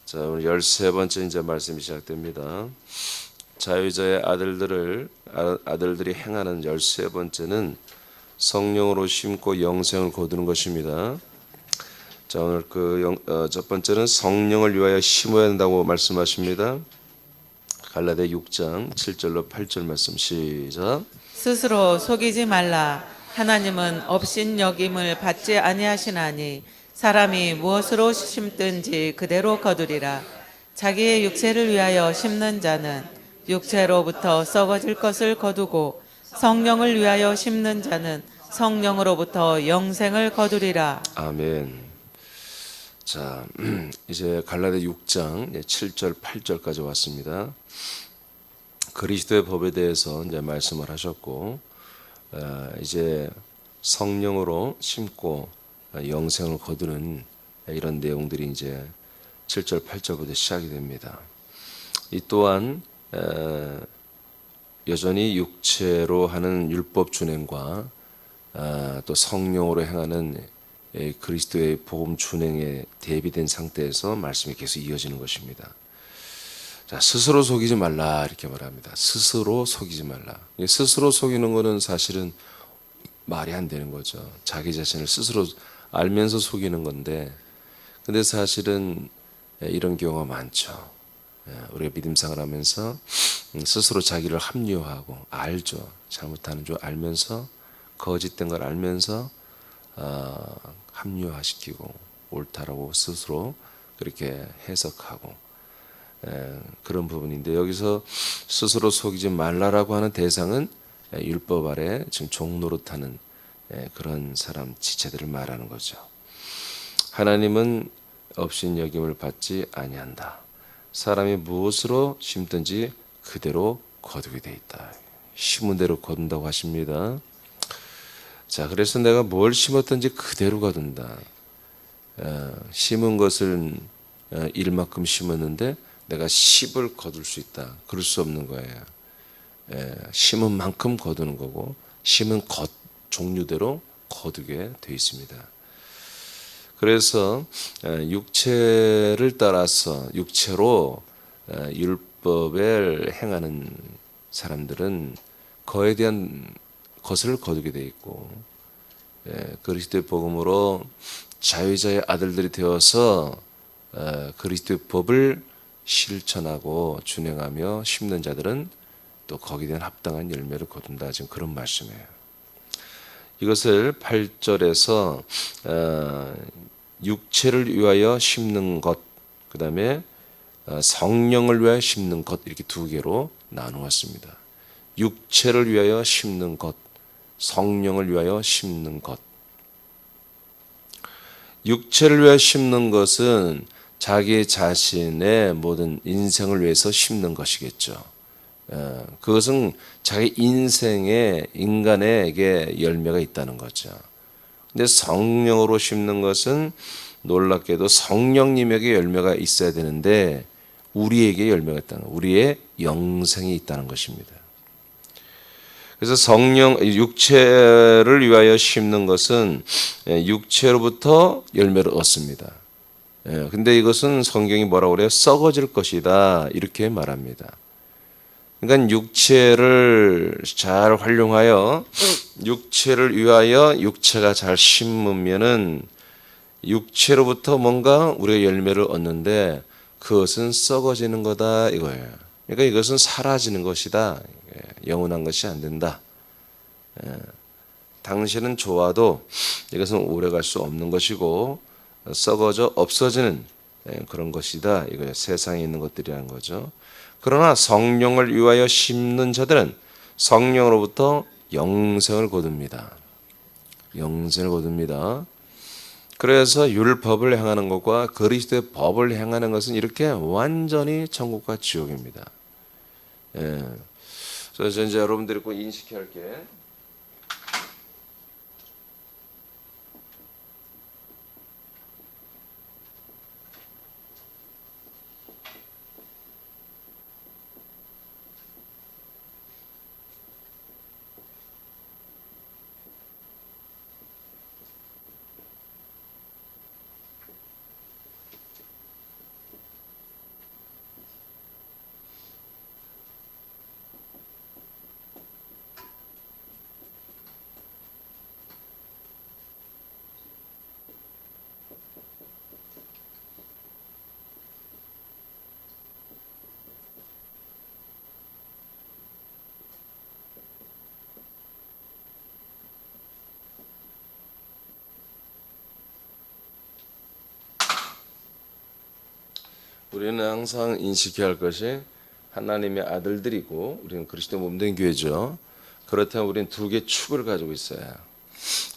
자, 오늘 13번째 이제 말씀이 시작됩니다. 자유자의 아들들이 행하는 13번째는 성령으로 심고 영생을 거두는 것입니다. 자, 오늘 첫 번째는 성령을 위하여 심어야 한다고 말씀하십니다. 갈라디아 6장 7절로 8절 말씀 시작. 스스로 속이지 말라. 하나님은 업신여김을 받지 아니하시나니 사람이 무엇으로 심든지 그대로 거두리라. 자기의 육체를 위하여 심는 자는 육체로부터 썩어질 것을 거두고 성령을 위하여 심는 자는 성령으로부터 영생을 거두리라. 아멘. 자, 이제 갈라디아 6장 7절 8절까지 왔습니다. 그리스도의 법에 대해서 이제 말씀을 하셨고, 이제 성령으로 심고 영생을 거두는 이런 내용들이 이제 7절 8절부터 시작이 됩니다. 이 또한 여전히 육체로 하는 율법 준행과 또 성령으로 행하는 그리스도의 복음 준행에 대비된 상태에서 말씀이 계속 이어지는 것입니다. 자, 스스로 속이지 말라 이렇게 말합니다. 스스로 속이지 말라. 스스로 속이는 것은 사실은 말이 안 되는 거죠. 자기 자신을 스스로 알면서 속이는 건데, 근데 사실은 이런 경우가 많죠. 우리가 믿음생활 하면서 스스로 자기를 합리화하고 알죠. 잘못하는 줄 알면서 거짓된 걸 알면서 합리화시키고 옳다라고 스스로 그렇게 해석하고 그런 부분인데, 여기서 스스로 속이지 말라라고 하는 대상은 율법 아래 지금 종노릇하는 그런 사람 지체들을 말하는 거죠. 하나님은 업신여김을 받지 아니한다. 사람이 무엇으로 심든지 그대로 거두게 돼 있다. 심은 대로 거둔다고 하십니다. 자, 그래서 내가 뭘 심었든지 그대로 거둔다. 심은 것은 일만큼 심었는데 내가 10을 거둘 수 있다. 그럴 수 없는 거예요. 심은 만큼 거두는 거고, 심은 종류대로 거두게 돼 있습니다. 그래서 육체를 따라서 육체로 율법을 행하는 사람들은 그에 대한 것을 거두게 돼 있고, 그리스도의 복음으로 자유자의 아들들이 되어서 그리스도의 법을 실천하고 준행하며 심는 자들은 또 거기에 대한 합당한 열매를 거둔다. 지금 그런 말씀이에요. 이것을 8절에서 육체를 위하여 심는 것, 그 다음에 성령을 위하여 심는 것, 이렇게 두 개로 나누었습니다. 육체를 위하여 심는 것, 성령을 위하여 심는 것. 육체를 위하여 심는 것은 자기 자신의 모든 인생을 위해서 심는 것이겠죠. 그것은 자기 인생에 인간에게 열매가 있다는 거죠. 근데 성령으로 심는 것은 놀랍게도 성령님에게 열매가 있어야 되는데 우리에게 열매가 있다는 거, 우리의 영생이 있다는 것입니다. 그래서 육체를 위하여 심는 것은 육체로부터 열매를 얻습니다. 근데 이것은 성경이 뭐라고 그래요? 썩어질 것이다, 이렇게 말합니다. 그러니까 육체를 잘 활용하여 육체를 위하여 육체가 잘 심으면은 육체로부터 뭔가 우리가 열매를 얻는데 그것은 썩어지는 거다 이거예요. 그러니까 이것은 사라지는 것이다. 영원한 것이 안 된다. 당신은 좋아도 이것은 오래갈 수 없는 것이고 썩어져 없어지는 그런 것이다. 이거예요. 세상에 있는 것들이라는 거죠. 그러나 성령을 위하여 심는 자들은 성령으로부터 영생을 거둡니다. 영생을 거둡니다. 그래서 율법을 행하는 것과 그리스도의 법을 행하는 것은 이렇게 완전히 천국과 지옥입니다. 그래서 이제 여러분들이 꼭 인식해야 할 게, 우리는 항상 인식해야 할 것이 하나님의 아들들이고 우리는 그리스도 몸된 교회죠. 그렇다면 우리는 두 개의 축을 가지고 있어요.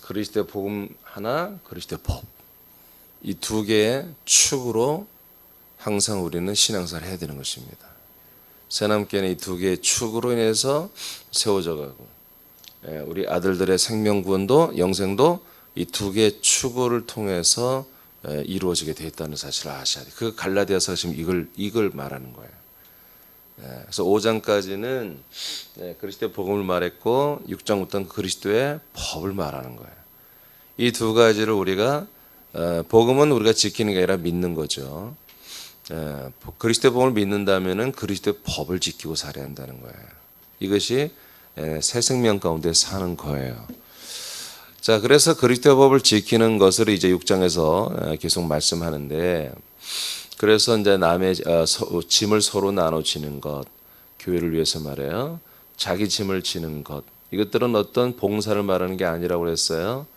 그리스도의 복음 하나, 그리스도의 법. 이 두 개의 축으로 항상 우리는 신앙생활을 해야 되는 것입니다. 새남교회는 이 두 개의 축으로 인해서 세워져 가고 우리 아들들의 생명 구원도 영생도 이 두 개의 축을 통해서 이루어지게 되어 있다는 사실을 아셔야 돼요. 그 갈라디아서 지금 이걸 말하는 거예요. 그래서 5장까지는 그리스도의 복음을 말했고 6장부터는 그리스도의 법을 말하는 거예요. 이 두 가지를 우리가 복음은 우리가 지키는 게 아니라 믿는 거죠. 그리스도의 복음을 믿는다면은 그리스도의 법을 지키고 살아야 한다는 거예요. 이것이 새 생명 가운데 사는 거예요. 자, 그래서 그리스도의 법을 지키는 것을 이제 6장에서 계속 말씀하는데, 그래서 이제 남의 짐을 서로 나눠 지는 것, 교회를 위해서 말해요. 자기 짐을 지는 것, 이것들은 어떤 봉사를 말하는 게 아니라고 그랬어요.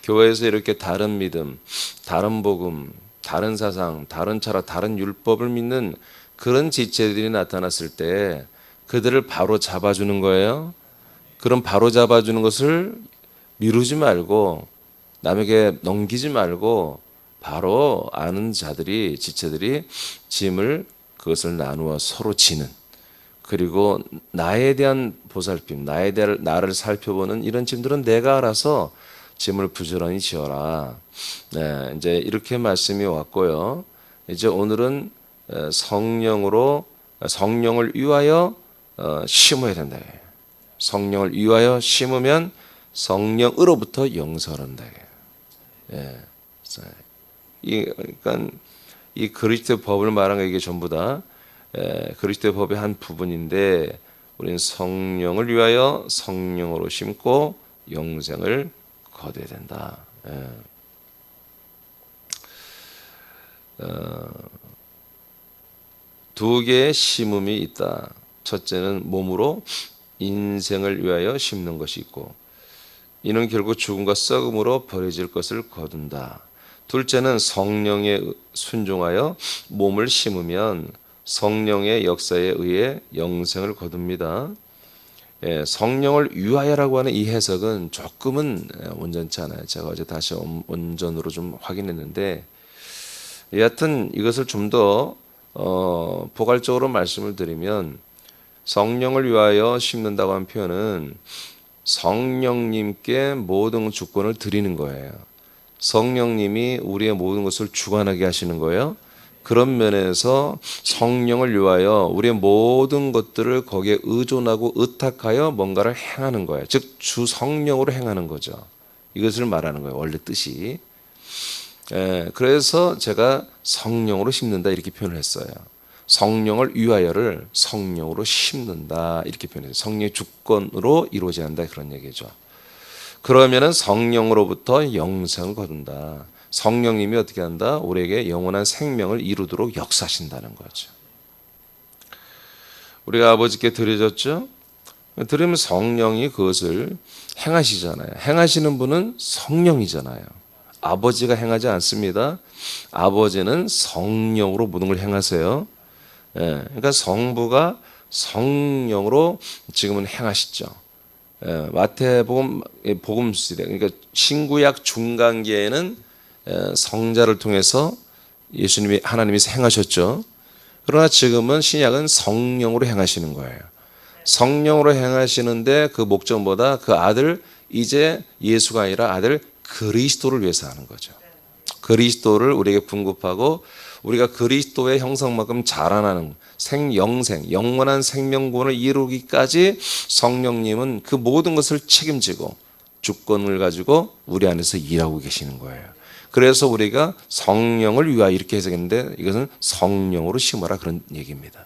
교회에서 이렇게 다른 믿음, 다른 복음, 다른 사상, 다른 철학, 다른 율법을 믿는 그런 지체들이 나타났을 때 그들을 바로 잡아주는 거예요. 그럼 바로 잡아주는 것을 미루지 말고 남에게 넘기지 말고 바로 아는 자들이 지체들이 짐을 그것을 나누어 서로 지는, 그리고 나에 대한 보살핌, 나를 살펴보는 이런 짐들은 내가 알아서 짐을 부지런히 지어라. 네, 이제 이렇게 말씀이 왔고요. 이제 오늘은 성령을 위하여 심어야 된다. 성령을 위하여 심으면 성령으로부터 영생을 한다. 예. 그러니까 이 그리스도의 법을 말한 게 이게 전부 다 그리스도의 법의 한 부분인데, 우리는 성령을 위하여 성령으로 심고 영생을 거둬야 된다. 두 개의 심음이 있다. 첫째는 몸으로 인생을 위하여 심는 것이 있고, 이는 결국 죽음과 썩음으로 버려질 것을 거둔다. 둘째는 성령에 순종하여 몸을 심으면 성령의 역사에 의해 영생을 거둡니다. 성령을 위하여라고 하는 이 해석은 조금은 온전치 않아요. 제가 어제 다시 원전으로 좀 확인했는데, 여하튼 이것을 좀 더 포괄적으로 말씀을 드리면, 성령을 위하여 심는다고 하는 표현은 성령님께 모든 주권을 드리는 거예요. 성령님이 우리의 모든 것을 주관하게 하시는 거예요. 그런 면에서 성령을 위하여 우리의 모든 것들을 거기에 의존하고 의탁하여 뭔가를 행하는 거예요. 즉 주 성령으로 행하는 거죠. 이것을 말하는 거예요. 원래 뜻이. 그래서 제가 성령으로 심는다 이렇게 표현을 했어요. 성령을 위하여를 성령으로 심는다 이렇게 표현해요. 성령의 주권으로 이루어져야 한다 그런 얘기죠. 그러면은 성령으로부터 영생을 거둔다. 성령님이 어떻게 한다? 우리에게 영원한 생명을 이루도록 역사하신다는 거죠. 우리가 아버지께 드려졌죠? 드리면 성령이 그것을 행하시잖아요. 행하시는 분은 성령이잖아요. 아버지가 행하지 않습니다. 아버지는 성령으로 모든 걸 행하세요. 그러니까 성부가 성령으로 지금은 행하시죠. 마태복음 복음시대, 그러니까 신구약 중간기에는 성자를 통해서 예수님이 하나님이 행하셨죠. 그러나 지금은 신약은 성령으로 행하시는 거예요. 성령으로 행하시는데 그 목적보다 그 아들, 이제 예수가 아니라 아들 그리스도를 위해서 하는 거죠. 그리스도를 우리에게 분급하고 우리가 그리스도의 형상만큼 자라나는 영생, 영원한 생명구원을 이루기까지 성령님은 그 모든 것을 책임지고 주권을 가지고 우리 안에서 일하고 계시는 거예요. 그래서 우리가 성령을 위하여 이렇게 해석했는데, 이것은 성령으로 심어라 그런 얘기입니다.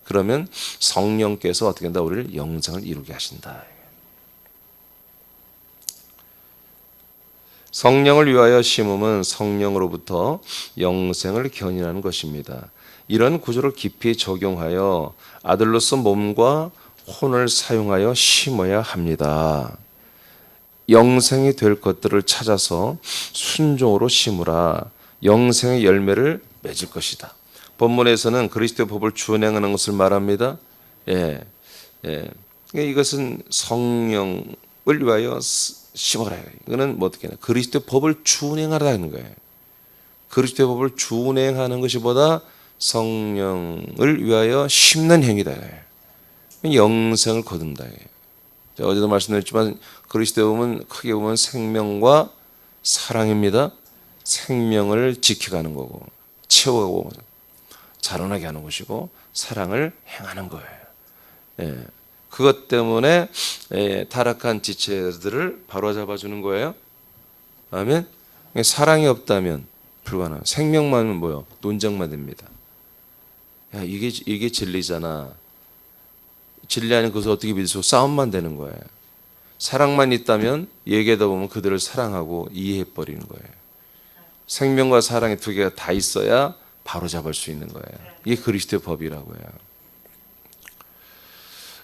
그러면 성령께서 어떻게 한다? 우리를 영생을 이루게 하신다. 성령을 위하여 심음은 성령으로부터 영생을 견인하는 것입니다. 이런 구조를 깊이 적용하여 아들로서 몸과 혼을 사용하여 심어야 합니다. 영생이 될 것들을 찾아서 순종으로 심으라. 영생의 열매를 맺을 것이다. 본문에서는 그리스도의 법을 준행하는 것을 말합니다. 예, 예. 이것은 성령을 위하여 심어라. 이거는 뭐 어떻게 하나? 그리스도의 법을 준행하라는 거예요. 그리스도의 법을 준행하는 것이보다 성령을 위하여 심는 행위다. 영생을 거둔다. 어제도 말씀드렸지만 그리스도의 법은 크게 보면 생명과 사랑입니다. 생명을 지켜가는 거고 채워가고 자라나게 하는 것이고 사랑을 행하는 거예요. 예. 그것 때문에 타락한 지체들을 바로잡아주는 거예요. 아멘. 사랑이 없다면 불가능. 생명만은 뭐요? 논쟁만 됩니다. 야, 이게 진리잖아. 진리 아닌 것을 어떻게 믿을 수? 싸움만 되는 거예요. 사랑만 있다면 얘기하다 보면 그들을 사랑하고 이해해 버리는 거예요. 생명과 사랑의 두 개가 다 있어야 바로 잡을 수 있는 거예요. 이게 그리스도의 법이라고요.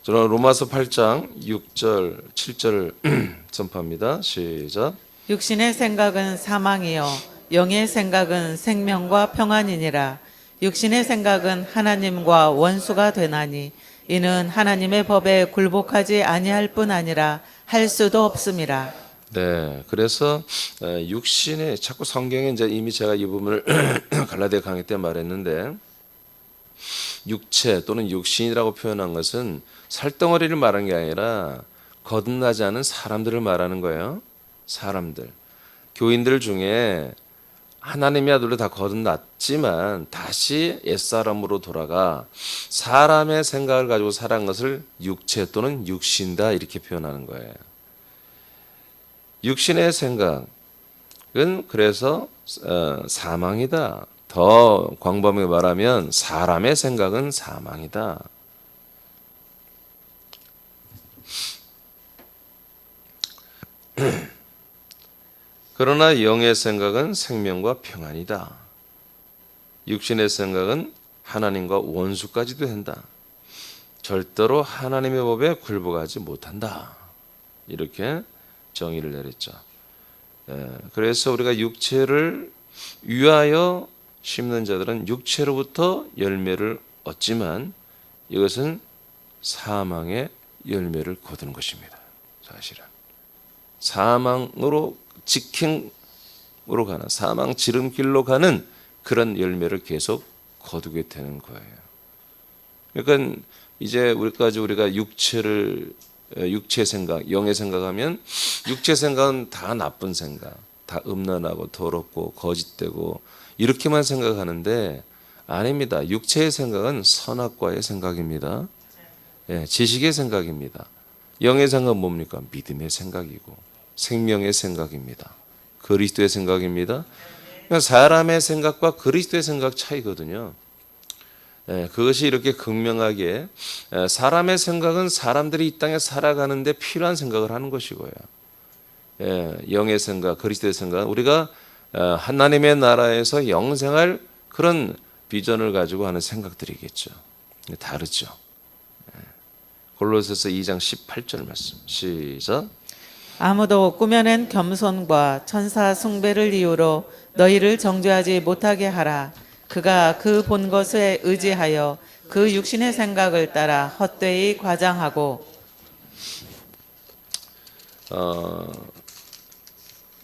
저는 로마서 8장 6절, 7절을 선포합니다. 시작. 육신의 생각은 사망이요 영의 생각은 생명과 평안이니라. 육신의 생각은 하나님과 원수가 되나니 이는 하나님의 법에 굴복하지 아니할 뿐 아니라 할 수도 없음이라. 네, 그래서 육신의 자꾸 성경에 이제 이미 제가 이 부분을 갈라디아 강의 때 말했는데 육체 또는 육신이라고 표현한 것은 살덩어리를 말하는 게 아니라 거듭나지 않은 사람들을 말하는 거예요. 사람들. 교인들 중에 하나님의 아들로 다 거듭났지만 다시 옛사람으로 돌아가 사람의 생각을 가지고 살아간 것을 육체 또는 육신이다 이렇게 표현하는 거예요. 육신의 생각은 그래서 사망이다. 더 광범위하게 말하면 사람의 생각은 사망이다. 그러나 영의 생각은 생명과 평안이다. 육신의 생각은 하나님과 원수까지도 된다. 절대로 하나님의 법에 굴복하지 못한다. 이렇게 정의를 내렸죠. 그래서 우리가 육체를 위하여 심는 자들은 육체로부터 열매를 얻지만 이것은 사망의 열매를 거두는 것입니다. 사실은 사망으로 직행으로 가는 사망 지름길로 가는 그런 열매를 계속 거두게 되는 거예요. 그러니까 이제 우리가 육체 생각, 영의 생각하면 육체 생각은 다 나쁜 생각, 다 음란하고 더럽고 거짓되고 이렇게만 생각하는데 아닙니다. 육체의 생각은 선악과의 생각입니다. 지식의 생각입니다. 영의 생각은 뭡니까? 믿음의 생각이고 생명의 생각입니다. 그리스도의 생각입니다. 그러니까 사람의 생각과 그리스도의 생각 차이거든요. 그것이 이렇게 극명하게 사람의 생각은 사람들이 이 땅에 살아가는데 필요한 생각을 하는 것이고요. 영의 생각, 그리스도의 생각, 우리가 하나님의 나라에서 영생할 그런 비전을 가지고 하는 생각들이겠죠. 다르죠. 골로새서 2장 18절 말씀 시작. 아무도 꾸며낸 겸손과 천사 숭배를 이유로 너희를 정죄하지 못하게 하라. 그가 그 본 것에 의지하여 그 육신의 생각을 따라 헛되이 과장하고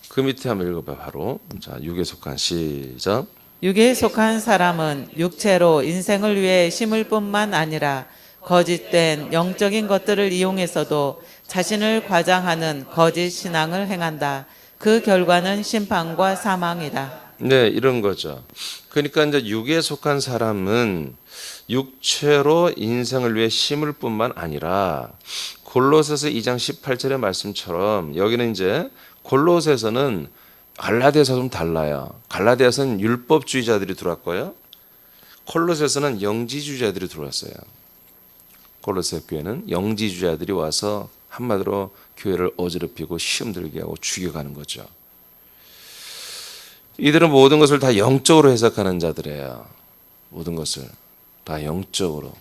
그 밑에 한번 읽어봐 바로. 자, 육에 속한 시작. 육에 속한 사람은 육체로 인생을 위해 심을 뿐만 아니라 거짓된 영적인 것들을 이용해서도 자신을 과장하는 거짓 신앙을 행한다. 그 결과는 심판과 사망이다. 네, 이런 거죠. 그러니까 이제 육에 속한 사람은 육체로 인생을 위해 심을 뿐만 아니라 골로새서 2장 18절의 말씀처럼 여기는 이제 골로새서는 갈라디아서 좀 달라요. 갈라디아서는 율법주의자들이 들어왔고요. 콜로새서는 영지주의자들이 들어왔어요. 골로새 교회는 영지주의자들이 와서 한마디로 교회를 어지럽히고 시험 들게 하고 죽여가는 거죠. 이들은 모든 것을 다 영적으로 해석하는 자들이에요. 모든 것을 다 영적으로.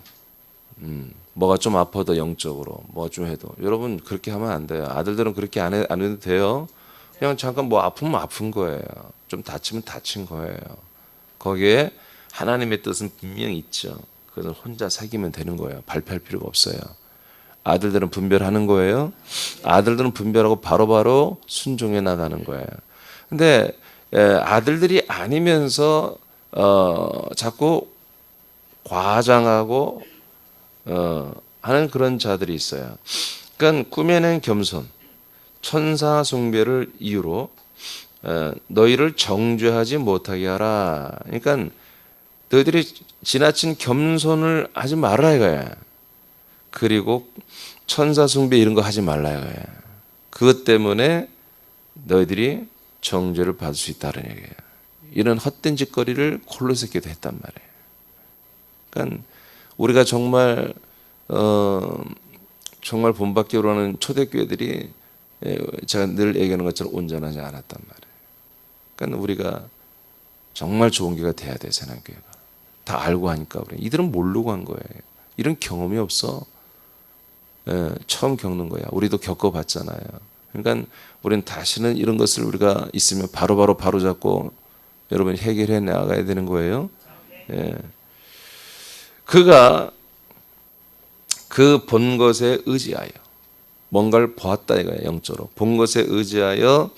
뭐가 좀 아파도 영적으로, 뭐 좀 해도. 여러분 그렇게 하면 안 돼요. 아들들은 그렇게 안 해도 돼요. 그냥 잠깐 뭐 아프면 아픈 거예요. 좀 다치면 다친 거예요. 거기에 하나님의 뜻은 분명히 있죠. 그것은 혼자 새기면 되는 거예요. 발표할 필요가 없어요. 아들들은 분별하는 거예요. 아들들은 분별하고 바로바로 순종해 나가는 거예요. 근데 아들들이 아니면서 자꾸 과장하고 하는 그런 자들이 있어요. 그러니까 꾸며낸 겸손, 천사 숭배를 이유로 너희를 정죄하지 못하게 하라. 그러니까 너희들이 지나친 겸손을 하지 말라 이거야. 그리고 천사 숭배 이런 거 하지 말라 이거야. 그것 때문에 너희들이 정죄를 받을 수 있다는 얘기예요. 이런 헛된 짓거리를 콜로새 교회도 했단 말이에요. 그러니까 우리가 정말 정말 본받기로 하는 초대교회들이 제가 늘 얘기하는 것처럼 온전하지 않았단 말이에요. 그러니까 우리가 정말 좋은 교회가 돼야 돼. 세난교회가 다 알고 하니까 우리 이들은 모르고 한 거예요. 이런 경험이 없어. 처음 겪는 거야. 우리도 겪어봤잖아요. 그러니까 우리는 다시는 이런 것을 우리가 있으면 바로바로 바로잡고 여러분 해결해 나가야 되는 거예요. 그가 그 본 것에 의지하여 뭔가를 보았다 이거예요. 영적으로 본 것에 의지하여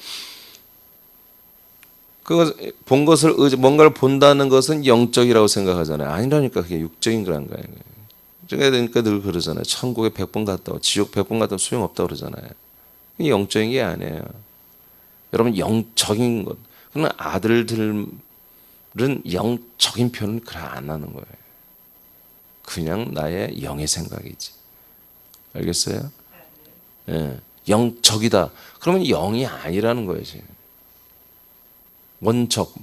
본 것을 뭔가를 본다는 것은 영적이라고 생각하잖아요. 아니라니까 그게 육적인 거란 거예요. 그러니까 늘 그러잖아요. 천국에 100번 갔다 오, 지옥 100번 갔다 오 소용없다고 그러잖아요. 이게 영적인 게 아니에요. 여러분 영적인 것. 그러나 아들들은 영적인 표현은 그래 안 하는 거예요. 그냥 나의 영의 생각이지. 알겠어요? 영적이다. 그러면 영이 아니라는 거예요. 원적.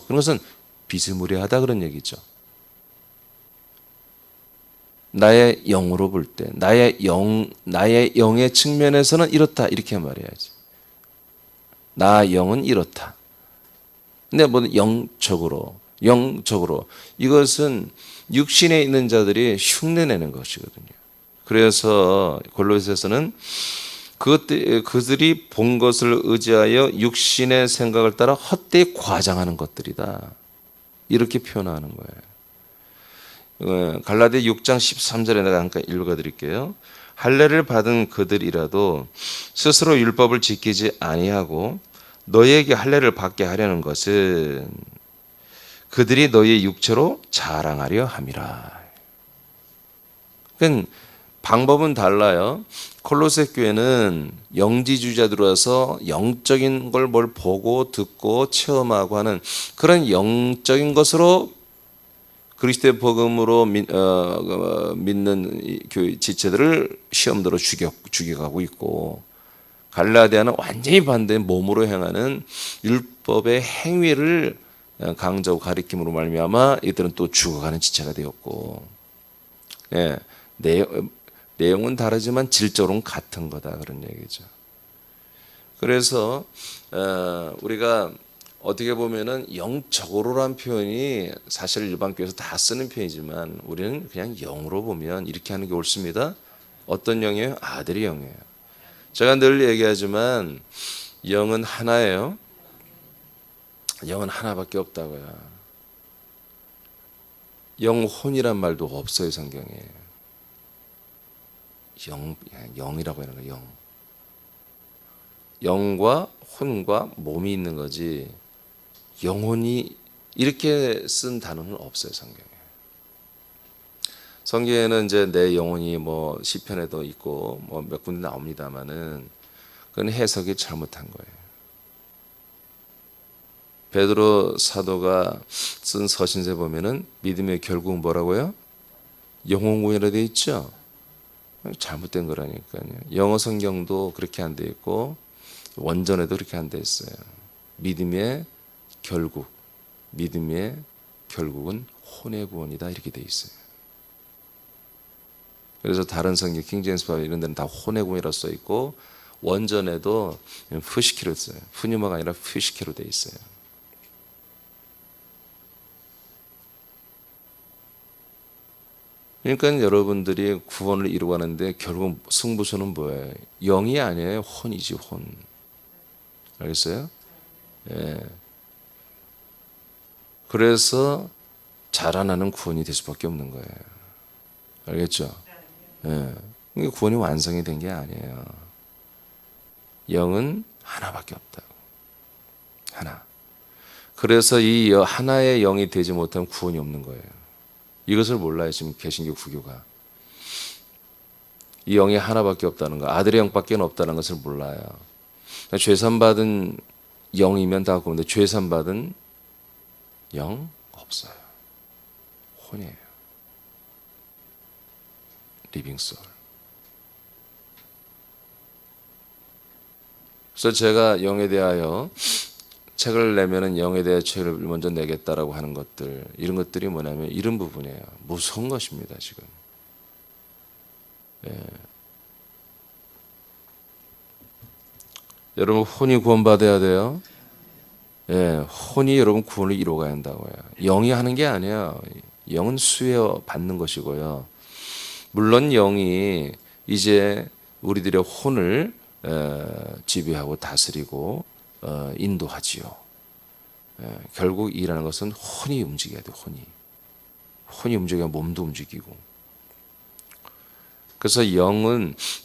그런 것은 비스무리하다 그런 얘기죠. 나의 영으로 볼 때, 나의 영의 측면에서는 이렇다 이렇게 말해야지. 나 영은 이렇다. 근데 뭐 영적으로 이것은 육신에 있는 자들이 흉내내는 것이거든요. 그래서 골로새서는 그들이 본 것을 의지하여 육신의 생각을 따라 헛되이 과장하는 것들이다. 이렇게 표현하는 거예요. 갈라디아 6장 13절에 내가 잠깐 읽어드릴게요. 할례를 받은 그들이라도 스스로 율법을 지키지 아니하고 너희에게 할례를 받게 하려는 것은 그들이 너희의 육체로 자랑하려 함이라. 그러니까 방법은 달라요. 콜로새 교회는 영지주의자들어서 영적인 걸 뭘 보고 듣고 체험하고 하는 그런 영적인 것으로 그리스도의 복음으로 믿는 교회 지체들을 시험대로 죽여가고 있고, 갈라디아는 완전히 반대 몸으로 행하는 율법의 행위를 강조하고 가리킴으로 말미암아 이들은 또 죽어가는 지체가 되었고, 내용은 다르지만 질적으로는 같은 거다 그런 얘기죠. 그래서 우리가 어떻게 보면은 영적으로란 표현이 사실 일반 교회에서 다 쓰는 표현이지만 우리는 그냥 영으로 보면 이렇게 하는 게 옳습니다. 어떤 영이에요? 아들의 영이에요. 제가 늘 얘기하지만 영은 하나예요. 영은 하나밖에 없다고요. 영혼이란 말도 없어요 성경에. 영이라고 하는 거예요. 영과 혼과 몸이 있는 거지 영혼이 이렇게 쓴 단어는 없어요 성경에. 성경에는 이제 내 영혼이 뭐 시편에도 있고 뭐 몇 군데 나옵니다만은 그건 해석이 잘못한 거예요. 베드로 사도가 쓴 서신서에 보면은 믿음의 결국은 뭐라고요? 영혼구원이라 되어 있죠. 잘못된 거라니까요. 영어 성경도 그렇게 안 돼 있고 원전에도 그렇게 안 돼 있어요. 믿음의 결국은 혼의 구원이다 이렇게 돼 있어요. 그래서 다른 성경 킹제임스 바이블 이런 데는 다 혼의 구원이라고 써 있고 원전에도 푸시키로 써요. 푸뉴마가 아니라 푸시키로 돼 있어요. 그러니까 여러분들이 구원을 이루어가는데 결국 승부수는 뭐예요? 영이 아니에요. 혼이지 혼. 알겠어요? 예. 그래서 자라나는 구원이 될 수밖에 없는 거예요. 알겠죠? 예. 이게 구원이 완성이 된 게 아니에요. 영은 하나밖에 없다고. 하나. 그래서 이 하나의 영이 되지 못하면 구원이 없는 거예요. 이것을 몰라요, 지금 개신교 부교가. 이 영이 하나밖에 없다는 거, 아들의 영밖에 없다는 것을 몰라요. 죄산받은 영이면 다 그런데 죄산받은 영 없어요. 혼이에요. 리빙 소울. 그래서 제가 영에 대하여 책을 내면은 영에 대해 책을 먼저 내겠다라고 하는 것들, 이런 것들이 뭐냐면 이런 부분이에요. 무서운 것입니다, 지금. 예. 여러분 혼이 구원받아야 돼요. 예, 혼이 여러분 구원을 이루어가야 한다고요. 영이 하는 게 아니에요. 영은 수여 받는 것이고요. 물론 영이 이제 우리들의 혼을 지배하고 다스리고 인도하지요. 결국 일하는 것은 혼이 움직여야 돼요. 혼이 움직여야 몸도 움직이고. 그래서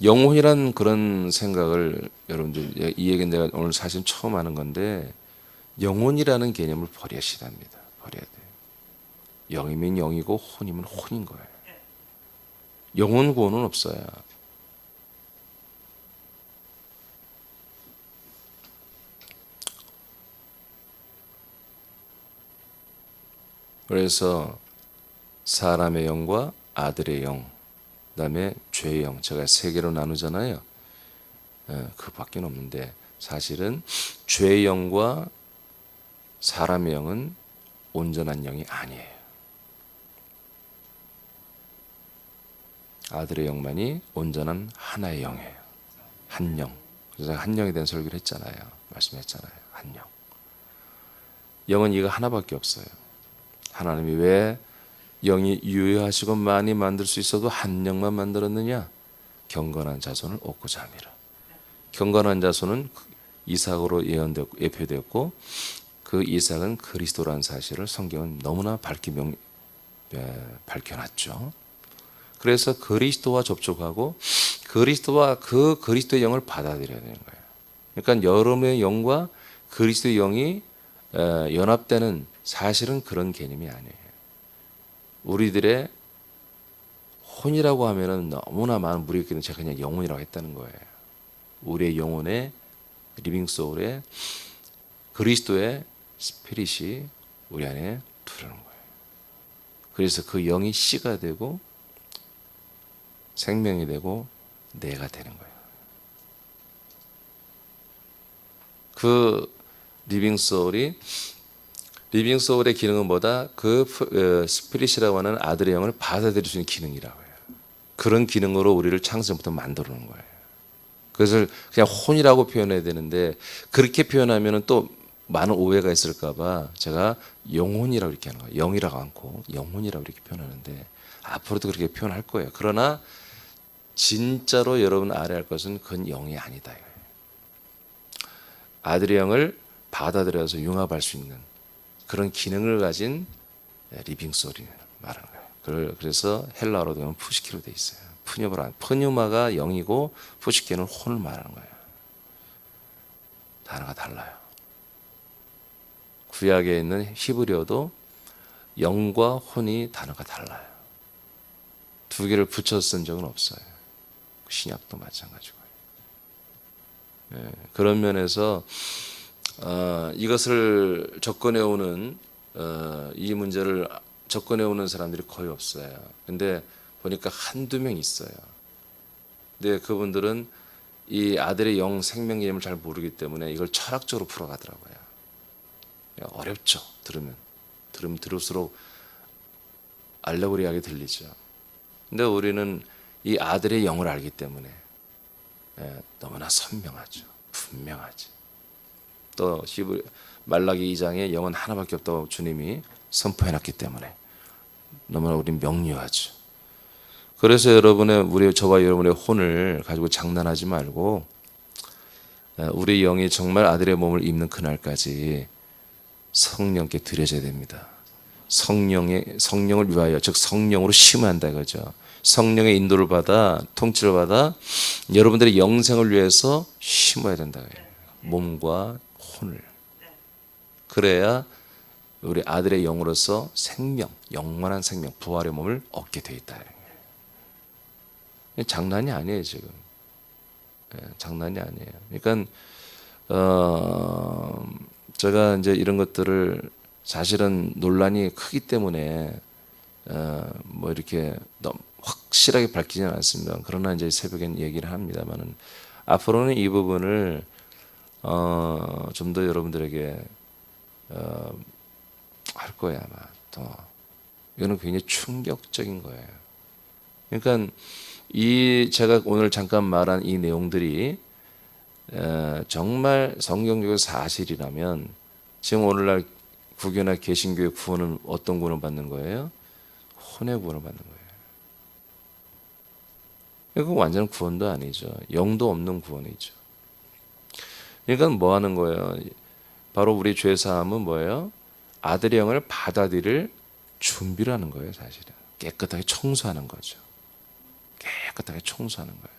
영혼이란 그런 생각을 여러분들, 이 얘기는 내가 오늘 사실 처음 하는 건데, 영혼이라는 개념을 버려야 합니다. 버려야 돼요. 영이면 영이고 혼이면 혼인 거예요. 영혼 구원은 없어요. 그래서 사람의 영과 아들의 영, 그다음에 죄의 영, 제가 세 개로 나누잖아요. 그밖에 없는데 사실은 죄의 영과 사람의 영은 온전한 영이 아니에요. 아들의 영만이 온전한 하나의 영이에요. 한 영. 그래서 한 영에 대한 설교를 했잖아요. 말씀했잖아요. 한 영. 영은 이거 하나밖에 없어요. 하나님이 왜 영이 유효하시고 많이 만들 수 있어도 한 영만 만들었느냐? 경건한 자손을 얻고자 함이라. 경건한 자손은 이삭으로 예표되었고 그 이삭은 그리스도라는 사실을 성경은 너무나 밝혀놨죠. 그래서 그리스도와 접촉하고 그리스도와 그 그리스도의 영을 받아들여야 되는 거예요. 그러니까 여러분의 영과 그리스도의 영이 연합되는 사실은 그런 개념이 아니에요. 우리들의 혼이라고 하면은 너무나 많은 무리가 있기 때문에 제가 그냥 영혼이라고 했다는 거예요. 우리의 영혼의 리빙 소울에 그리스도의 스피릿이 우리 안에 들어오는 거예요. 그래서 그 영이 씨가 되고 생명이 되고 내가 되는 거예요. 그 리빙 소울의 기능은 뭐다? 그 스피릿이라고 하는 아들의 영을 받아들일 수 있는 기능이라고 해요. 그런 기능으로 우리를 창세부터 만들어 놓은 거예요. 그것을 그냥 혼이라고 표현해야 되는데 그렇게 표현하면 또 많은 오해가 있을까 봐 제가 영혼이라고 이렇게 하는 거예요. 영이라고 않고 영혼이라고 이렇게 표현하는데 앞으로도 그렇게 표현할 거예요. 그러나 진짜로 여러분 알아야 할 것은 그건 영이 아니다. 아들의 영을 받아들여서 융합할 수 있는 그런 기능을 가진 리빙 소울을 말하는 거예요. 그래서 헬라어로 되면 푸시키로 돼 있어요. 푸뉴마가 영이고 푸시키는 혼을 말하는 거예요. 단어가 달라요. 구약에 있는 히브리어도 영과 혼이 단어가 달라요. 두 개를 붙여 쓴 적은 없어요. 신약도 마찬가지고요. 그런 면에서 이것을 접근해 오는 이 문제를 접근해 오는 사람들이 거의 없어요. 근데 보니까 한두 명 있어요. 근데 그분들은 이 아들의 영 생명 개념을 잘 모르기 때문에 이걸 철학적으로 풀어가더라고요. 어렵죠. 들으면 들을수록 알레고리하게 들리죠. 근데 우리는 이 아들의 영을 알기 때문에 너무나 선명하죠. 분명하죠. 또 말라기 2장에 영은 하나밖에 없다고 주님이 선포해놨기 때문에 너무나 우린 명료하죠. 그래서 저와 여러분의 혼을 가지고 장난하지 말고 우리 영이 정말 아들의 몸을 입는 그날까지 성령께 드려져야 됩니다. 성령을 위하여, 즉 성령으로 심어야 한다 이거죠. 성령의 인도를 받아, 통치를 받아 여러분들의 영생을 위해서 심어야 된다. 몸과 혼을. 그래야 우리 아들의 영으로서 생명, 영원한 생명, 부활의 몸을 얻게 돼 있다. 장난이 아니에요 지금. 장난이 아니에요. 그러니까 제가 이제 이런 것들을 사실은 논란이 크기 때문에 뭐 이렇게 너무 확실하게 밝히지는 않습니다. 그러나 이제 새벽엔 얘기를 합니다만은 앞으로는 이 부분을 좀 더 여러분들에게 할 거예요 아마. 더 이거는 굉장히 충격적인 거예요. 그러니까 이 제가 오늘 잠깐 말한 이 내용들이 정말 성경적인 사실이라면 지금 오늘날 구교나 개신교의 구원은 어떤 구원을 받는 거예요? 혼의 구원을 받는 거예요. 이건 완전 구원도 아니죠. 영도 없는 구원이죠. 그러니까 뭐 하는 거예요? 바로 우리 죄사함은 뭐예요? 아들의 영을 받아들일 준비를 하는 거예요. 사실은 깨끗하게 청소하는 거죠. 깨끗하게 청소하는 거예요.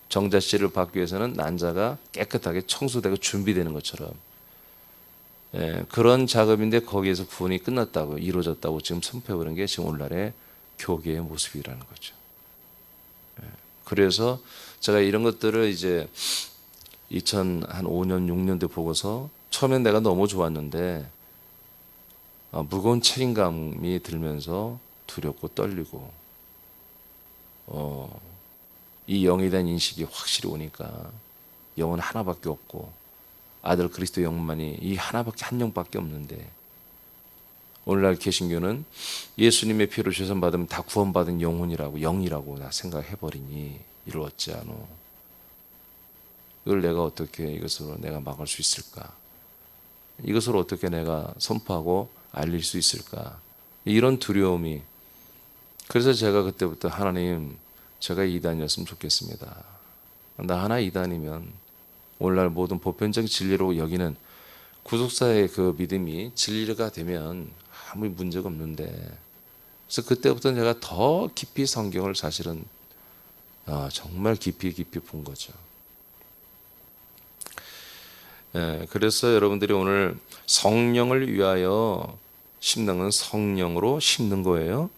정자씨를 받기 위해서는 난자가 깨끗하게 청소되고 준비되는 것처럼 그런 작업인데 거기에서 구원이 끝났다고, 이루어졌다고 지금 선포해버린 게 지금 오늘날의 교계의 모습이라는 거죠. 그래서 제가 이런 것들을 이제 2005년 6년대 보고서 처음엔 내가 너무 좋았는데 무거운 책임감이 들면서 두렵고 떨리고 이 영에 대한 인식이 확실히 오니까 영은 하나밖에 없고 아들 그리스도 영만이 이 하나밖에, 한 영밖에 없는데 오늘날 개신교는 예수님의 피로 죄선 받으면 다 구원받은 영혼이라고, 영이라고 나 생각해버리니 이를 어찌하노. 이걸 내가 어떻게 이것으로 내가 막을 수 있을까? 이것을 어떻게 내가 선포하고 알릴 수 있을까? 이런 두려움이. 그래서 제가 그때부터 하나님, 제가 이단이었으면 좋겠습니다. 나 하나 이단이면 오늘날 모든 보편적인 진리로 여기는 구속사의 그 믿음이 진리가 되면 아무 문제가 없는데, 그래서 그때부터 제가 더 깊이 성경을 사실은 정말 깊이 본 거죠. 그래서 여러분들이 오늘 성령을 위하여 심는 건 성령으로 심는 거예요.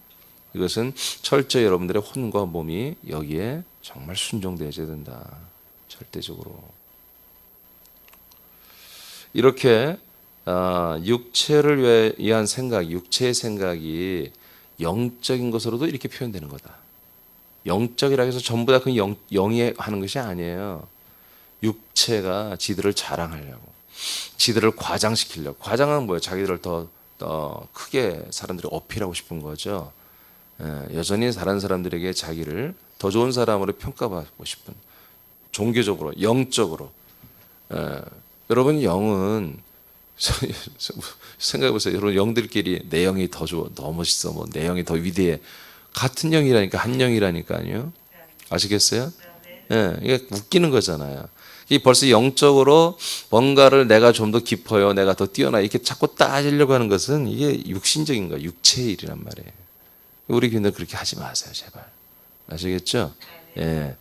이것은 철저히 여러분들의 혼과 몸이 여기에 정말 순종되어야 된다. 절대적으로. 이렇게 육체를 위한 생각, 육체의 생각이 영적인 것으로도 이렇게 표현되는 거다. 영적이라 해서 전부 다 그 영이 하는 것이 아니에요. 육체가 지들을 자랑하려고, 지들을 과장시키려고. 과장은 뭐예요? 자기들을 더 크게 사람들이 어필하고 싶은 거죠. 여전히 다른 사람들에게 자기를 더 좋은 사람으로 평가받고 싶은, 종교적으로, 영적으로. 여러분 영은 생각해보세요. 여러분 영들끼리 내 영이 더 좋아, 더 멋있어, 뭐 내 영이 더 위대해. 같은 영이라니까, 한 영이라니까요. 아시겠어요? 이게 웃기는 거잖아요. 이 벌써 영적으로 뭔가를 내가 좀 더 깊어요, 내가 더 뛰어나, 이렇게 자꾸 따지려고 하는 것은 이게 육신적인 거예요. 육체의 일이란 말이에요. 우리 교인들 그렇게 하지 마세요, 제발. 아시겠죠? 예.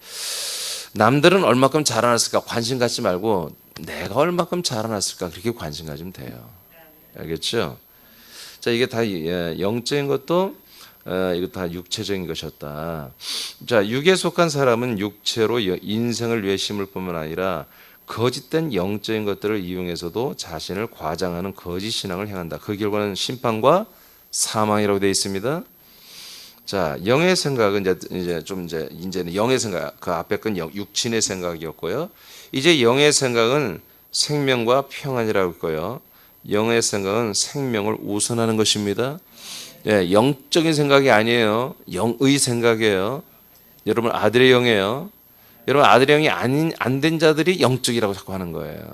남들은 얼마큼 자라났을까 관심 갖지 말고 내가 얼마큼 자라났을까 그렇게 관심 가지면 돼요. 알겠죠? 자, 이게 다 영적인 것도 이거 다 육체적인 것이었다. 자, 육에 속한 사람은 육체로 인생을 위해 심을 뿐만 아니라 거짓된 영적인 것들을 이용해서도 자신을 과장하는 거짓 신앙을 행한다. 그 결과는 심판과 사망이라고 되어 있습니다. 자, 영의 생각은 이제는 영의 생각, 그 앞에 건 육신의 생각이었고요. 이제 영의 생각은 생명과 평안이라고 했고요. 영의 생각은 생명을 우선하는 것입니다. 예, 영적인 생각이 아니에요. 영의 생각이에요. 여러분 아들의 영이에요. 여러분 아들의 영이 안 된 자들이 영적이라고 자꾸 하는 거예요.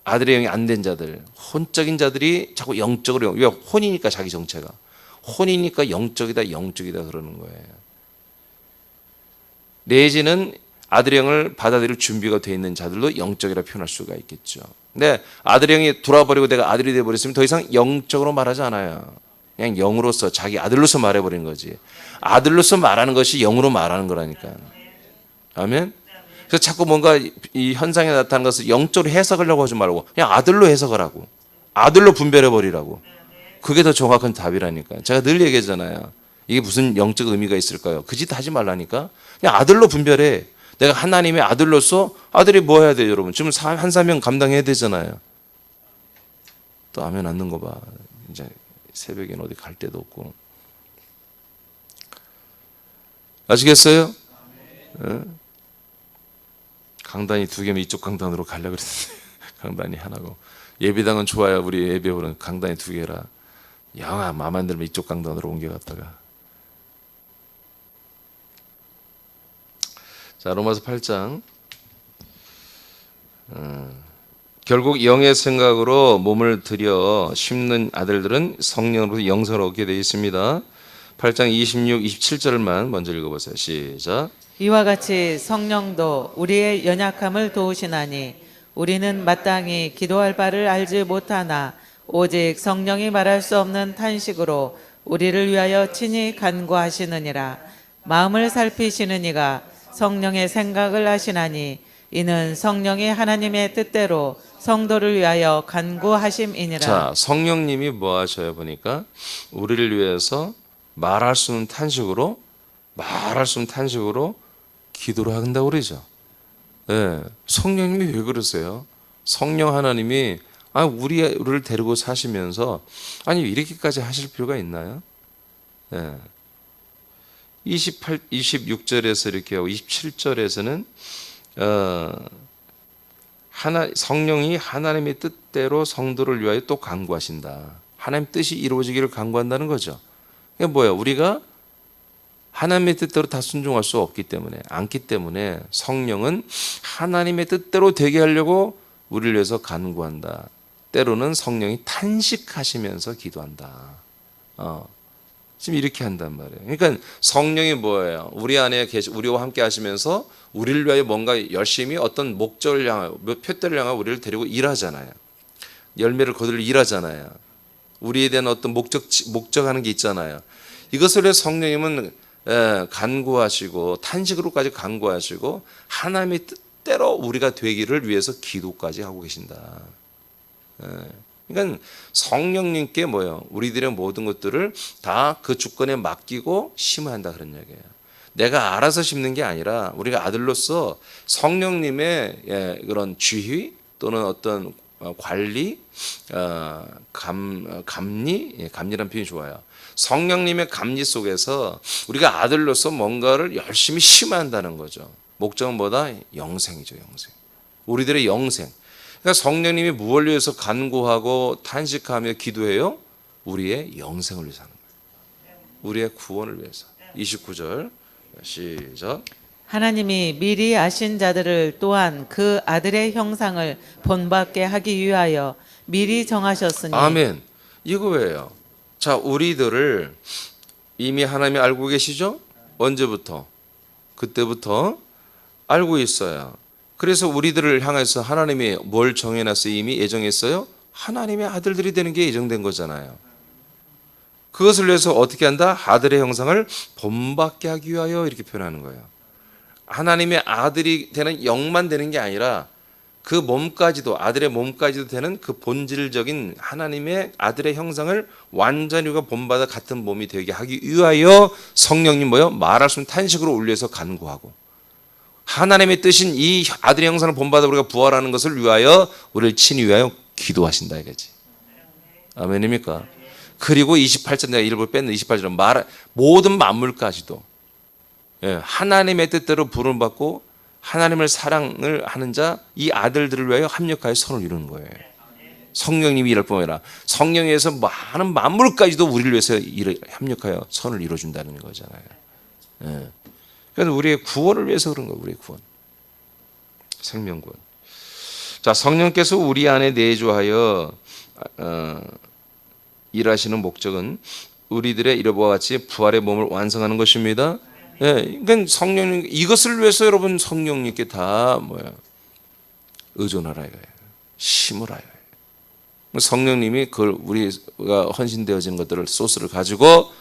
아들의 영이 안 된 자들, 혼적인 자들이 자꾸 영적으로, 왜? 혼이니까 자기 정체가. 혼이니까 영적이다 그러는 거예요. 내지는 아들의 영을 받아들일 준비가 되어 있는 자들도 영적이라 표현할 수가 있겠죠. 근데 아들의 영이 돌아버리고 내가 아들이 되어버렸으면 더 이상 영적으로 말하지 않아요. 그냥 영으로서 자기 아들로서 말해버린 거지. 아들로서 말하는 것이 영으로 말하는 거라니까. 아멘. 그래서 자꾸 뭔가 이 현상에 나타나는 것을 영적으로 해석하려고 하지 말고 그냥 아들로 해석을 하고 아들로 분별해 버리라고. 그게 더 정확한 답이라니까. 제가 늘 얘기하잖아요. 이게 무슨 영적 의미가 있을까요? 그 짓 하지 말라니까. 그냥 아들로 분별해. 내가 하나님의 아들로서 아들이 뭐 해야 돼요, 여러분? 지금 한 사명 감당해야 되잖아요. 또 아멘 않는 거 봐. 이제 새벽엔 어디 갈 데도 없고. 아시겠어요? 강단이 2개면 이쪽 강단으로 가려고 그랬는데 강단이 하나고 예배당은 좋아요. 우리 예배홀은 강단이 2개라 영아 마음에 들면 이쪽 강단으로 옮겨갔다가. 자, 로마서 8장. 결국 영의 생각으로 몸을 들여 심는 아들들은 성령으로부터 영생을 얻게 되어 있습니다. 8장 26, 27절만 먼저 읽어보세요. 시작. 이와 같이 성령도 우리의 연약함을 도우시나니 우리는 마땅히 기도할 바를 알지 못하나 오직 성령이 말할 수 없는 탄식으로 우리를 위하여 친히 간구하시느니라. 마음을 살피시는 이가 성령의 생각을 하시나니 이는 성령이 하나님의 뜻대로 성도를 위하여 간구하심이니라. 자, 성령님이 뭐 하셔요? 보니까 우리를 위해서 말할 수 없는 탄식으로 기도를 한다고 그러죠. 네, 성령님이 왜 그러세요? 성령 하나님이 우리를 데리고 사시면서 이렇게까지 하실 필요가 있나요? 네. 26절에서 이렇게 하고 27절에서는 성령이 하나님의 뜻대로 성도를 위하여 또 간구하신다. 하나님 뜻이 이루어지기를 간구한다는 거죠. 이게 뭐예요? 우리가 하나님의 뜻대로 다 순종할 수 없기 때문에, 않기 때문에 성령은 하나님의 뜻대로 되게 하려고 우리를 위해서 간구한다. 때로는 성령이 탄식하시면서 기도한다. 지금 이렇게 한단 말이에요. 그러니까 성령이 뭐예요? 우리 안에 우리와 함께 하시면서 우리를 위하여 뭔가 열심히 어떤 목적을 향하여, 표대를 향하여 우리를 데리고 일하잖아요. 열매를 거둘 일하잖아요. 우리에 대한 어떤 목적하는 게 있잖아요. 이것을 위해 성령님은 간구하시고 탄식으로까지 간구하시고 하나님의 뜻대로 우리가 되기를 위해서 기도까지 하고 계신다. 그러니까 성령님께 뭐예요? 우리들의 모든 것들을 다 그 주권에 맡기고 심어야 한다 그런 얘기예요. 내가 알아서 심는 게 아니라 우리가 아들로서 성령님의 그런 지휘 또는 어떤 관리, 감리란 표현이 좋아요. 성령님의 감리 속에서 우리가 아들로서 뭔가를 열심히 심어야 한다는 거죠. 목적은 뭐다? 영생이죠, 영생. 우리들의 영생. 그러니까 성령님이 무엇을 위해서 간구하고 탄식하며 기도해요? 우리의 영생을 위해서 하는 거예요. 우리의 구원을 위해서. 29절 시작. 하나님이 미리 아신 자들을 또한 그 아들의 형상을 본받게 하기 위하여 미리 정하셨으니. 아멘. 이거 왜요? 자, 우리들을 이미 하나님이 알고 계시죠? 언제부터? 그때부터 알고 있어요. 그래서 우리들을 향해서 하나님이 뭘 정해놨어요? 이미 예정했어요? 하나님의 아들들이 되는 게 예정된 거잖아요. 그것을 위해서 어떻게 한다? 아들의 형상을 본받게 하기 위하여 이렇게 표현하는 거예요. 하나님의 아들이 되는 영만 되는 게 아니라 그 몸까지도, 아들의 몸까지도 되는 그 본질적인 하나님의 아들의 형상을 완전히 우리가 본받아 같은 몸이 되게 하기 위하여 성령님 뭐요? 말할 수 없는 탄식으로 울려서 간구하고 하나님의 뜻인 이 아들의 형상을 본받아 우리가 부활하는 것을 위하여 우리를 친히 위하여 기도하신다 이거지. 아멘입니까? 그리고 28절 내가 일부러 뺐는 28절은 모든 만물까지도 하나님의 뜻대로 부름받고 하나님을 사랑을 하는 자 이 아들들을 위하여 합력하여 선을 이루는 거예요. 성령님이 일할 뿐만 아니라 성령에서 많은 만물까지도 우리를 위해서 합력하여 선을 이루어준다는 거잖아요. 그래서 우리의 구원을 위해서 그런 거예요. 우리의 구원, 생명구원. 자, 성령께서 우리 안에 내주하여 일하시는 목적은 우리들의 이러와 같이 부활의 몸을 완성하는 것입니다. 그러니까 성령님 이것을 위해서 여러분 성령님께 다 의존하라 이거예요. 심으라 이거예요. 성령님이 그걸 우리가 헌신되어진 것들을 소스를 가지고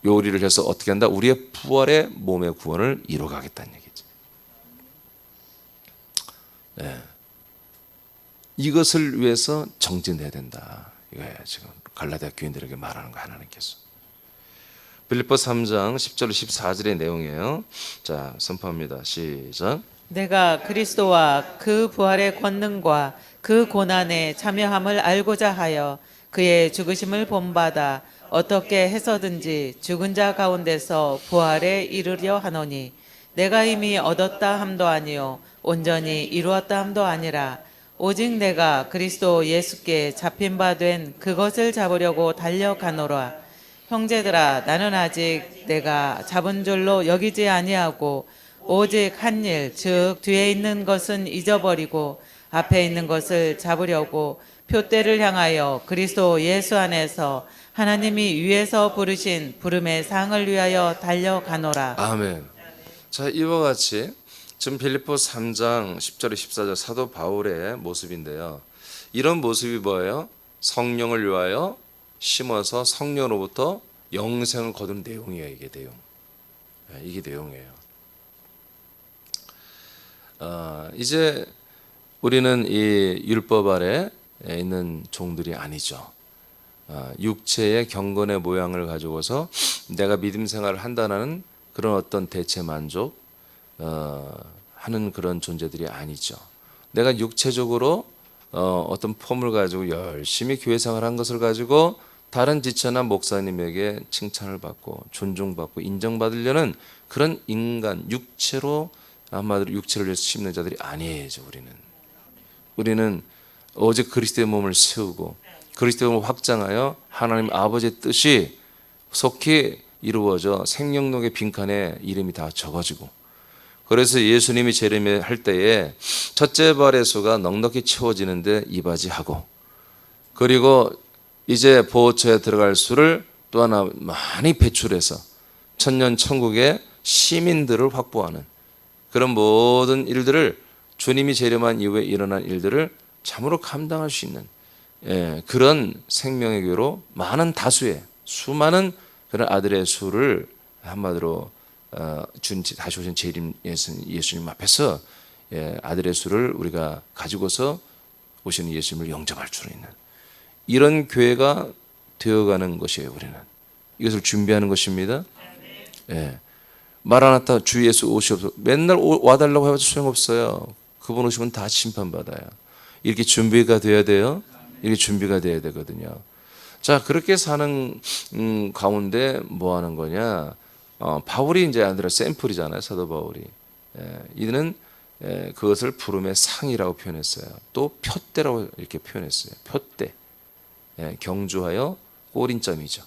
요리를 해서 어떻게 한다? 우리의 부활의 몸의 구원을 이루어가겠다는 얘기죠. 네. 이것을 위해서 정진해야 된다. 이거예요. 지금 갈라디아 교인들에게 말하는 거 하나님께서. 빌립보 3장 10절 14절의 내용이에요. 자, 선포합니다. 시작. 내가 그리스도와 그 부활의 권능과 그 고난에 참여함을 알고자 하여 그의 죽으심을 본받아 어떻게 해서든지 죽은 자 가운데서 부활에 이르려 하노니 내가 이미 얻었다 함도 아니요 온전히 이루었다 함도 아니라 오직 내가 그리스도 예수께 잡힌 바 된 그것을 잡으려고 달려가노라. 형제들아, 나는 아직 내가 잡은 줄로 여기지 아니하고 오직 한 일, 즉 뒤에 있는 것은 잊어버리고 앞에 있는 것을 잡으려고 표대를 향하여 그리스도 예수 안에서 하나님이 위에서 부르신 부름의 상을 위하여 달려가노라. 아멘. 자, 이와 같이 지금 빌립보 3장 10절에 14절 사도 바울의 모습인데요. 이런 모습이 뭐예요? 성령을 위하여 심어서 성령으로부터 영생을 거둔 내용이에요. 이게 내용. 이게 내용이에요. 이제 우리는 이 율법 아래 있는 종들이 아니죠. 육체의 경건의 모양을 가지고서 내가 믿음 생활을 한다는 그런 어떤 대체 만족 하는 그런 존재들이 아니죠. 내가 육체적으로 어떤 폼을 가지고 열심히 교회 생활한 것을 가지고 다른 지체나 목사님에게 칭찬을 받고 존중받고 인정받으려는 그런 인간 육체로 한마디로 육체를 위해서 심는 자들이 아니에요. 우리는 오직 그리스도의 몸을 세우고 그리스도의 몸을 확장하여 하나님 아버지의 뜻이 속히 이루어져 생명록의 빈칸에 이름이 다 적어지고, 그래서 예수님이 재림할 때에 첫째 발의 수가 넉넉히 채워지는데 이바지하고, 그리고 이제 보호처에 들어갈 수를 또 하나 많이 배출해서 천년 천국의 시민들을 확보하는 그런 모든 일들을, 주님이 재림한 이후에 일어난 일들을 참으로 감당할 수 있는 그런 생명의 교로 많은 다수의 수많은 그런 아들의 수를 한마디로 다시 오신 재림 예수님 앞에서 아들의 수를 우리가 가지고서 오시는 예수님을 영접할 수 있는 이런 교회가 되어가는 것이에요. 우리는 이것을 준비하는 것입니다. 마라나타 주 예수 오시옵소서. 맨날 와달라고 해봐도 소용없어요. 그분 오시면 다 심판받아요. 이렇게 준비가 돼야 돼요. 이렇게 준비가 돼야 되거든요. 자, 그렇게 사는 가운데 뭐 하는 거냐? 바울이 이제 아니라 샘플이잖아요. 사도 바울이. 이는 그것을 부름의 상이라고 표현했어요. 또 표대라고 이렇게 표현했어요. 표대. 경주하여 꼬린점이죠.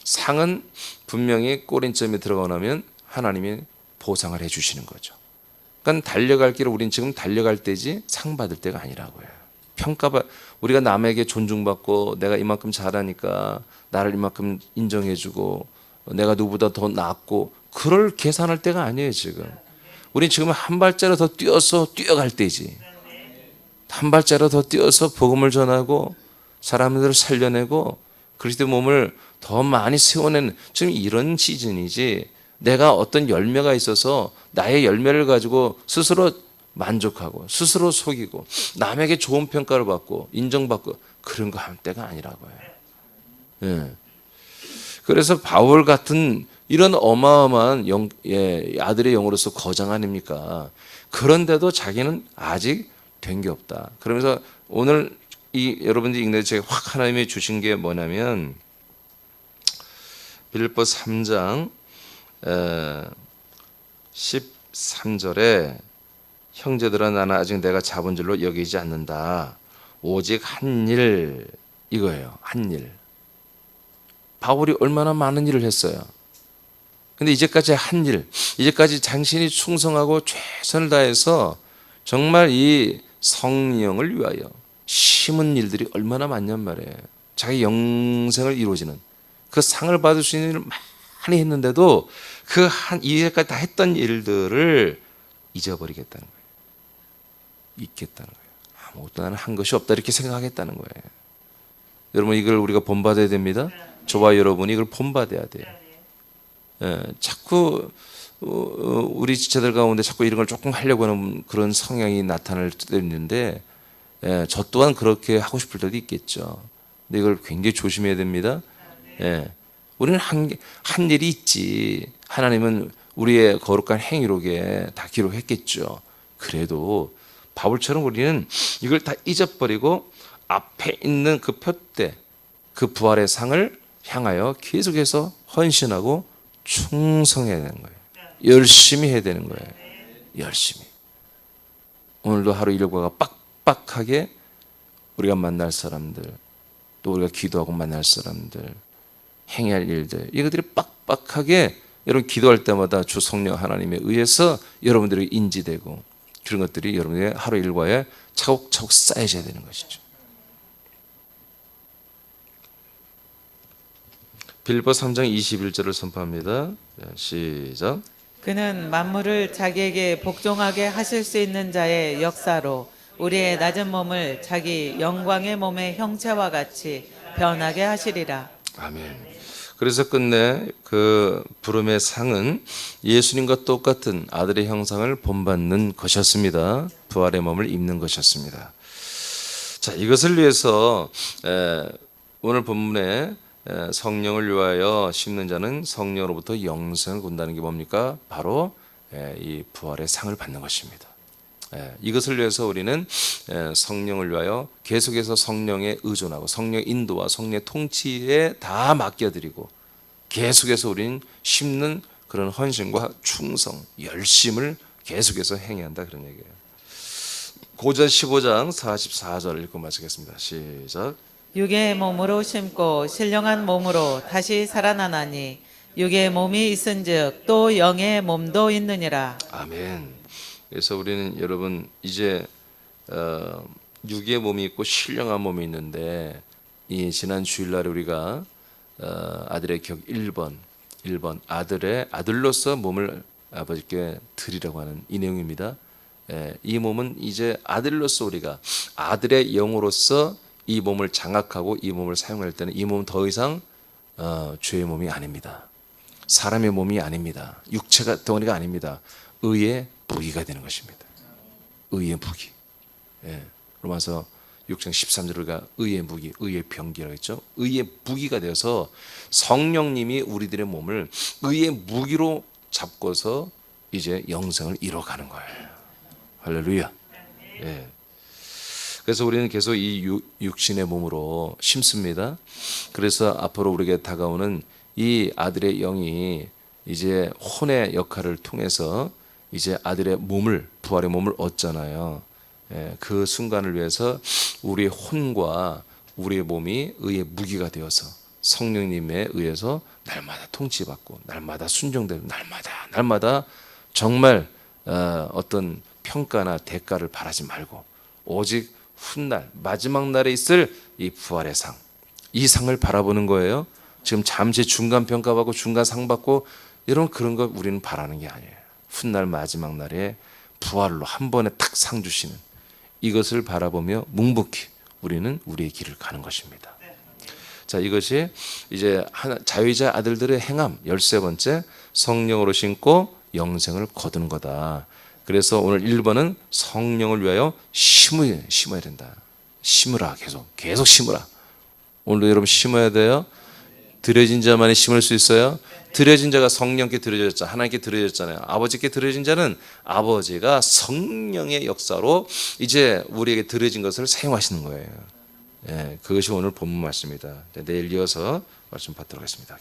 상은 분명히 꼬린점이 들어가 나면 하나님이 보상을 해주시는 거죠. 그러니까 달려갈 길을 우리는 지금 달려갈 때지 상 받을 때가 아니라고요. 우리가 남에게 존중받고 내가 이만큼 잘하니까 나를 이만큼 인정해주고 내가 누구보다 더 낫고 그럴 계산할 때가 아니에요. 지금 우리 지금 한 발자로 더 뛰어서 뛰어갈 때지. 한 발자로 더 뛰어서 복음을 전하고 사람들을 살려내고 그리스도의 몸을 더 많이 세워내는 지금 이런 시즌이지, 내가 어떤 열매가 있어서 나의 열매를 가지고 스스로 만족하고 스스로 속이고 남에게 좋은 평가를 받고 인정받고 그런 거 할 때가 아니라고요. 그래서 바울 같은 이런 어마어마한 아들의 영으로서 거장 아닙니까? 그런데도 자기는 아직 된 게 없다. 그러면서 오늘 여러분들이 읽는 제가 확 하나님이 주신 게 뭐냐면 빌립보 3장 13절에 형제들아 나는 아직 내가 잡은 줄로 여기지 않는다. 오직 한 일, 이거예요. 한 일. 바울이 얼마나 많은 일을 했어요. 근데 이제까지 한 일, 이제까지 당신이 충성하고 최선을 다해서 정말 이 성령을 위하여 심은 일들이 얼마나 많냔 말이에요. 자기 영생을 이루어지는 그 상을 받을 수 있는 일을 많이 했는데도 이제까지 다 했던 일들을 잊어버리겠다는 거예요. 잊겠다는 거예요. 아무것도 나는 한 것이 없다 이렇게 생각하겠다는 거예요. 여러분 이걸 우리가 본받아야 됩니다. 저와 여러분이 이걸 본받아야 돼요. 자꾸 우리 지체들 가운데 자꾸 이런 걸 조금 하려고 하는 그런 성향이 나타날 때도 있는데 저 또한 그렇게 하고 싶을 때도 있겠죠. 근데 이걸 굉장히 조심해야 됩니다. 우리는 한 일이 있지. 하나님은 우리의 거룩한 행위록에 다 기록했겠죠. 그래도 바울처럼 우리는 이걸 다 잊어버리고 앞에 있는 그 표대, 그 부활의 상을 향하여 계속해서 헌신하고 충성해야 되는 거예요. 열심히 해야 되는 거예요. 열심히. 오늘도 하루 일과가 빡빡하게 우리가 만날 사람들, 또 우리가 기도하고 만날 사람들, 행해야 할 일들, 이것들이 빡빡하게 여러분 기도할 때마다 주 성령 하나님에 의해서 여러분들이 인지되고 그런 것들이 여러분의 하루 일과에 차곡차곡 쌓여져야 되는 것이죠. 빌립보 3장 21절을 선포합니다. 시작. 그는 만물을 자기에게 복종하게 하실 수 있는 자의 역사로 우리의 낮은 몸을 자기 영광의 몸의 형체와 같이 변하게 하시리라. 아멘. 그래서 끝내 그 부름의 상은 예수님과 똑같은 아들의 형상을 본받는 것이었습니다. 부활의 몸을 입는 것이었습니다. 자, 이것을 위해서 오늘 본문에 성령을 위하여 심는 자는 성령으로부터 영생을 군다는 게 뭡니까? 바로 이 부활의 상을 받는 것입니다. 이것을 위해서 우리는 성령을 위하여 계속해서 성령에 의존하고 성령의 인도와 성령의 통치에 다 맡겨드리고 계속해서 우리는 심는 그런 헌신과 충성, 열심을 계속해서 행해야 한다 그런 얘기예요. 고전 15장 44절 읽고 마치겠습니다. 시작. 육의 몸으로 심고 신령한 몸으로 다시 살아나나니 육의 몸이 있은즉 또 영의 몸도 있느니라. 아멘. 그래서 우리는 여러분 이제 육의 몸이 있고 신령한 몸이 있는데 이 지난 주일날에 우리가 아들의 격 1번 아들로서 몸을 아버지께 드리라고 하는 이 내용입니다. 이 몸은 이제 아들로서 우리가 아들의 영으로서 이 몸을 장악하고 이 몸을 사용할 때는 이 몸은 더 이상 죄의 몸이 아닙니다. 사람의 몸이 아닙니다. 육체가 덩어리가 아닙니다. 의의 무기가 되는 것입니다. 의의 무기. 로마서 6장 13절가 의의 무기, 의의 병기라고 했죠. 의의 무기가 되어서 성령님이 우리들의 몸을 의의 무기로 잡고서 이제 영생을 이뤄가는 거예요. 할렐루야. 그래서 우리는 계속 이 육신의 몸으로 심습니다. 그래서 앞으로 우리에게 다가오는 이 아들의 영이 이제 혼의 역할을 통해서 이제 아들의 몸을, 부활의 몸을 얻잖아요. 그 순간을 위해서 우리의 혼과 우리의 몸이 의의 무기가 되어서 성령님에 의해서 날마다 통치받고 날마다 순종되고 날마다 정말 어떤 평가나 대가를 바라지 말고 오직 훗날 마지막 날에 있을 이 부활의 상, 이 상을 바라보는 거예요. 지금 잠시 중간 평가받고 중간 상 받고 이런 그런 거 우리는 바라는 게 아니에요. 훗날 마지막 날에 부활로 한 번에 탁 상 주시는 이것을 바라보며 묵묵히 우리는 우리의 길을 가는 것입니다. 자, 이것이 이제 자유자 아들들의 행함 13번째 성령으로 심고 영생을 거두는 거다. 그래서 오늘 1번은 성령을 위하여 심어야 된다. 심으라. 계속 심으라. 오늘도 여러분 심어야 돼요. 드려진 자만이 심을 수 있어요. 드려진 자가 성령께 드려졌잖아요. 하나님께 드려졌잖아요. 아버지께 드려진 자는 아버지가 성령의 역사로 이제 우리에게 드려진 것을 사용하시는 거예요. 그것이 오늘 본문 말씀입니다. 내일 이어서 말씀 받도록 하겠습니다.